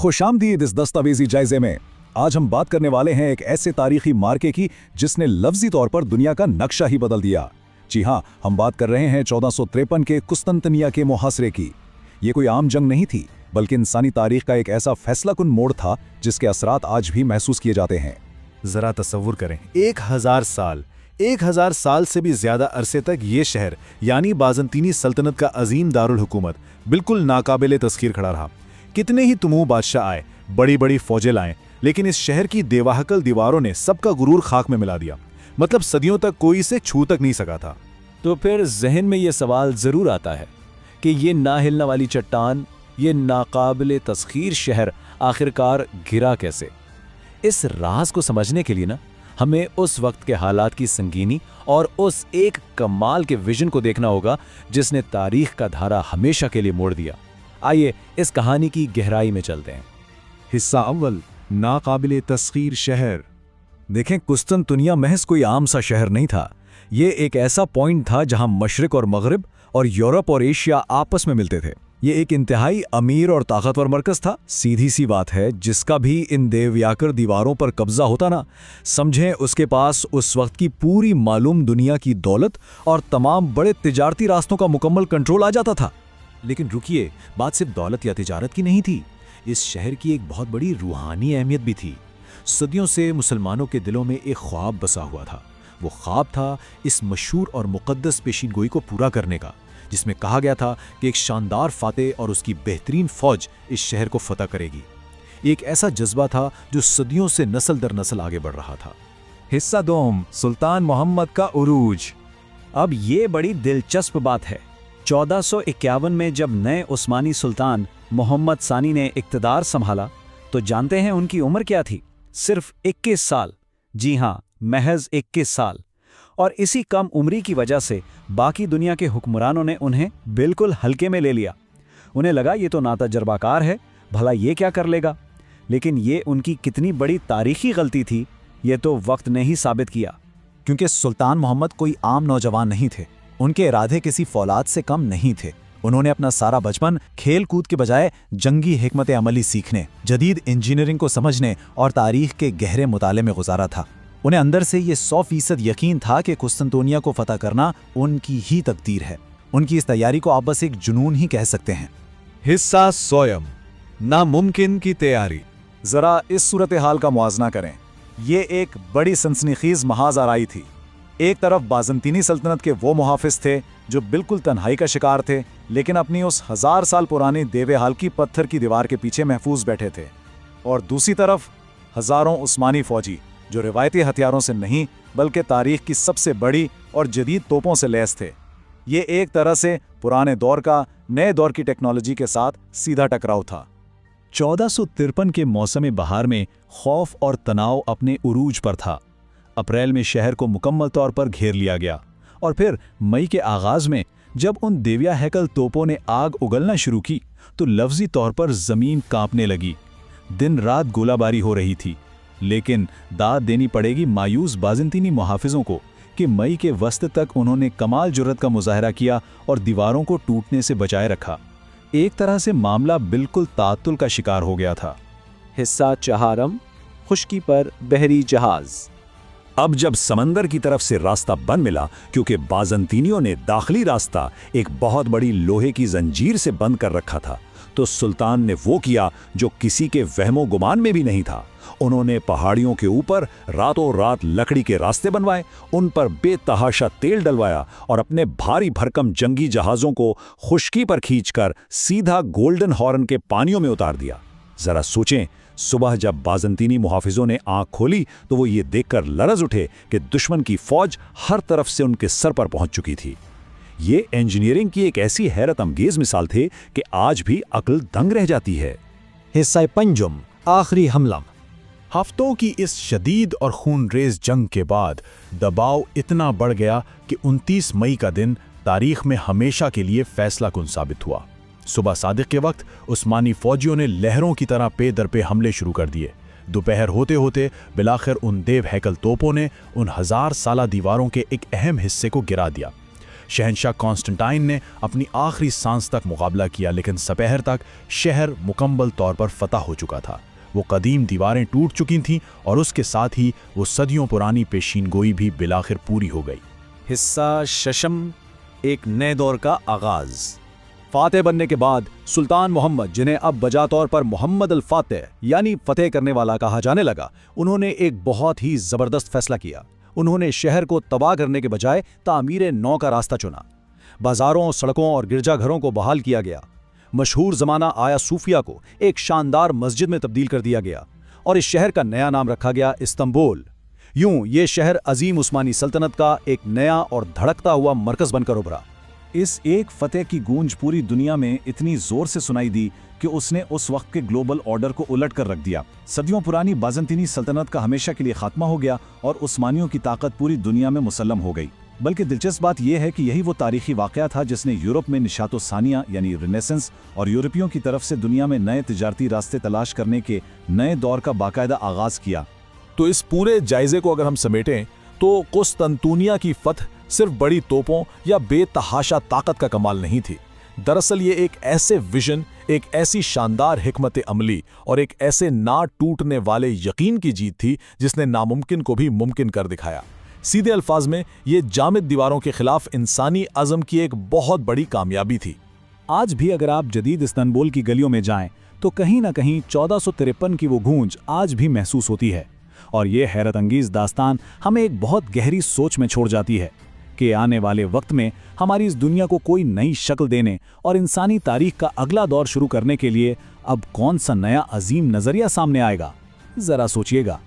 खुशामदीद इस दस्तावेजी जायजे में। आज हम बात करने वाले हैं एक ऐसे तारीखी मार्के की जिसने लफ्जी तौर पर दुनिया का नक्शा ही बदल दिया। जी हाँ, हम बात कर रहे हैं 1453 के कुस्तंतनिया के मुहासरे की। ये कोई आम जंग नहीं थी, बल्कि इंसानी तारीख का एक ऐसा फैसलाकुन मोड़ था जिसके असरात आज भी महसूस किए जाते हैं। जरा तसव्वुर करें, 1000 साल से भी ज्यादा अरसे तक ये शहर यानी बाज़ंतीनी सल्तनत का अजीम दारुल हुकूमत बिल्कुल नाकाबिले तस्खीर खड़ा रहा। कितने ही तुमू बादशाह आए, बड़ी बड़ी फौजें लाएं, लेकिन इस शहर की देवाहकल दीवारों ने सबका गुरूर खाक में मिला दिया। मतलब सदियों तक कोई इसे छू तक नहीं सका था। तो फिर जहन में ये सवाल जरूर आता है कि ये ना हिलने वाली चट्टान, ये नाकाबिले तस्खीर शहर आखिरकार गिरा कैसे? इस राज को समझने के लिए ना हमें उस वक्त के हालात की संगीनी और उस एक कमाल के विजन को देखना होगा जिसने तारीख का धारा हमेशा के लिए मोड़ दिया। आइए इस कहानी की गहराई में चलते हैं। हिस्सा अव्वल, नाकाबिले तस्खीर शहर। देखें, कुस्तंतुनिया महज कोई आम सा शहर नहीं था। ये एक ऐसा पॉइंट था जहां मशरिक और मगरिब और यूरोप और एशिया आपस में मिलते थे। ये एक इंतहाई अमीर और ताकतवर मरकज था। सीधी सी बात है, जिसका भी इन देवयाकर दीवारों पर कब्जा होता ना, समझें उसके पास उस वक्त की पूरी मालूम दुनिया की दौलत और तमाम बड़े तिजारती रास्तों का मुकम्मल कंट्रोल आ जाता था। लेकिन रुकिए, बात सिर्फ दौलत या तिजारत की नहीं थी। इस शहर की एक बहुत बड़ी रूहानी अहमियत भी थी। सदियों से मुसलमानों के दिलों में एक ख्वाब बसा हुआ था। वो ख्वाब था इस मशहूर और मुक़द्दस पेशीनगोई को पूरा करने का, जिसमें कहा गया था कि एक शानदार फातेह और उसकी बेहतरीन फौज इस शहर को फतह करेगी। एक ऐसा जज्बा था जो सदियों से नस्ल दर नस्ल आगे बढ़ रहा था। हिस्सा दोम, सुल्तान मोहम्मद का उरूज। अब ये बड़ी दिलचस्प बात है। 1451 में जब नए उस्मानी सुल्तान मोहम्मद सानी ने इक़्तिदार संभाला, तो जानते हैं उनकी उम्र क्या थी? सिर्फ 21 साल। जी हाँ, महज 21 साल। और इसी कम उम्री की वजह से बाकी दुनिया के हुक्मरानों ने उन्हें बिल्कुल हल्के में ले लिया। उन्हें लगा ये तो नातजुर्बाकार है, भला ये क्या कर लेगा। लेकिन ये उनकी कितनी बड़ी तारीखी गलती थी, ये तो वक्त ने ही साबित किया। क्योंकि सुल्तान मोहम्मद कोई आम नौजवान नहीं थे। उनके इरादे किसी फौलाद से कम नहीं थे। उन्होंने अपना सारा बचपन खेल कूद के बजाय जंगी हिकमत अमली सीखने, जदीद इंजीनियरिंग को समझने और तारीख के गहरे मुताले में गुजारा था। उन्हें अंदर से ये 100% यकीन था कि कुस्तंतुनिया को फतह करना उनकी ही तकदीर है। उनकी इस तैयारी को आप बस एक जुनून ही कह सकते हैं। हिस्सा सोयम, नामुमकिन की तैयारी। जरा इस सूरत हाल का मुआजना करें। ये एक बड़ी सनसनीखेज महाज आराई थी। एक तरफ बाज़ंतीनी सल्तनत के वो मुहाफिज थे जो बिल्कुल तन्हाई का शिकार थे, लेकिन अपनी उस 1000 साल पुरानी देवे हाल की पत्थर की दीवार के पीछे महफूज बैठे थे। और दूसरी तरफ हजारों उस्मानी फौजी जो रिवायती हथियारों से नहीं बल्कि तारीख की सबसे बड़ी और जदीद तोपों से लैस थे। ये एक तरह से पुराने दौर का नए दौर की टेक्नोलॉजी के साथ सीधा टकराव था। 1453 के मौसम बहार में खौफ और तनाव अपने उरूज पर था। अप्रैल में शहर को मुकम्मल तौर पर घेर लिया गया और फिर मई के आगाज में जब उन देविया हैकल तोपों ने आग उगलना शुरू की तो लफ्जी तौर पर जमीन कांपने लगी। दिन रात गोलाबारी हो रही थी, लेकिन दाद देनी पड़ेगी मायूस बाज़ंतीनी मुहाफिजों को कि मई के वस्त तक उन्होंने कमाल जुर्रत का मुजाहरा किया और दीवारों को टूटने से बचाए रखा। एक तरह से मामला बिल्कुल तातुल का शिकार हो गया था। हिस्सा चहारम, खुश्की पर बहरी जहाज। अब जब समंदर की तरफ से रास्ता बंद मिला, क्योंकि बाज़ंतीनियों ने दाखिली रास्ता एक बहुत बड़ी लोहे की जंजीर से बंद कर रखा था, तो सुल्तान ने वो किया जो किसी के वहमो गुमान में भी नहीं था। उन्होंने पहाड़ियों के ऊपर रातों रात लकड़ी के रास्ते बनवाए, उन पर बेतहाशा तेल डलवाया और अपने भारी भरकम जंगी जहाज़ों को खुश्की पर खींचकर सीधा गोल्डन हॉर्न के पानियों में उतार दिया। जरा सोचें, सुबह जब बाज़ंतीनी मुहाफिजों ने आंख खोली तो वो ये देखकर लरज उठे कि दुश्मन की फौज हर तरफ से उनके सर पर पहुंच चुकी थी। ये इंजीनियरिंग की एक ऐसी हैरत अंगेज मिसाल थे कि आज भी अक्ल दंग रह जाती है। हिस्सा पंजुम, आखिरी हमला। हफ्तों की इस शदीद और खूनरेज जंग के बाद दबाव इतना बढ़ गया कि 29 मई का दिन तारीख में हमेशा के लिए फैसला कुन साबित हुआ। सुबह सादिक के वक्त उस्मानी फौजियों ने लहरों की तरह पे दर पे हमले शुरू कर दिए। दोपहर होते होते बिलाखिर उन देव हैकल तोपों ने उन 1000 साला दीवारों के एक अहम हिस्से को गिरा दिया। शहंशाह कॉन्स्टेंटाइन ने अपनी आखिरी सांस तक मुकाबला किया, लेकिन सपहर तक शहर मुकम्मल तौर पर फतह हो चुका था। वो कदीम दीवारें टूट चुकी थीं और उसके साथ ही वो सदियों पुरानी पेशीनगोई भी बिलाखिर पूरी हो गई। हिस्सा शशम, एक नए दौर का आगाज। फातेह बनने के बाद सुल्तान मोहम्मद, जिन्हें अब बजा तौर पर मोहम्मद अल फातेह यानी फतेह करने वाला कहा जाने लगा, उन्होंने एक बहुत ही जबरदस्त फैसला किया। उन्होंने शहर को तबाह करने के बजाय तामीर नौ का रास्ता चुना। बाजारों, सड़कों और गिरजाघरों को बहाल किया गया। मशहूर जमाना आया सूफिया को एक शानदार मस्जिद में तब्दील कर दिया गया और इस शहर का नया नाम रखा गया इस्तांबुल। यूं ये शहर अजीम उस्मानी सल्तनत का एक नया और धड़कता हुआ मरकज बनकर उभरा। इस एक फतेह की गूंज पूरी दुनिया में इतनी जोर से सुनाई दी कि उसने उस वक्त के ग्लोबल ऑर्डर को उलट कर रख दिया। सदियों पुरानी बाज़ंतीनी सल्तनत का हमेशा के लिए खात्मा हो गया और उस्मानियों की ताकत पूरी दुनिया में मुसल्लम हो गई। बल्कि दिलचस्प बात यह है कि यही वो तारीखी वाक़या था जिसने यूरोप में निशातो सानिया यानी रिनेसेंस और यूरोपियों की तरफ से दुनिया में नए तिजारती रास्ते तलाश करने के नए दौर का बाकायदा आगाज़ किया। तो इस पूरे जायजे को अगर हम समेटें तो कुस्तंतूनिया की फतह सिर्फ बड़ी तोपों या बेतहाशा ताकत का कमाल नहीं थी। दरअसल ये एक ऐसे विजन, एक ऐसी शानदार हिकमत अमली और एक ऐसे ना टूटने वाले यकीन की जीत थी जिसने नामुमकिन को भी मुमकिन कर दिखाया। सीधे अल्फाज में ये जामिद दीवारों के खिलाफ इंसानी अज़म की एक बहुत बड़ी कामयाबी थी। आज भी अगर आप जदीद इस्तांबुल की गलियों में जाएं तो कहीं ना कहीं 1453 की वो गूंज आज भी महसूस होती है। और ये हैरत अंगीज दास्तान हमें एक बहुत गहरी सोच में छोड़ जाती है कि आने वाले वक्त में हमारी इस दुनिया को कोई नई शक्ल देने और इंसानी तारीख का अगला दौर शुरू करने के लिए अब कौन सा नया अजीम नजरिया सामने आएगा, जरा सोचिएगा।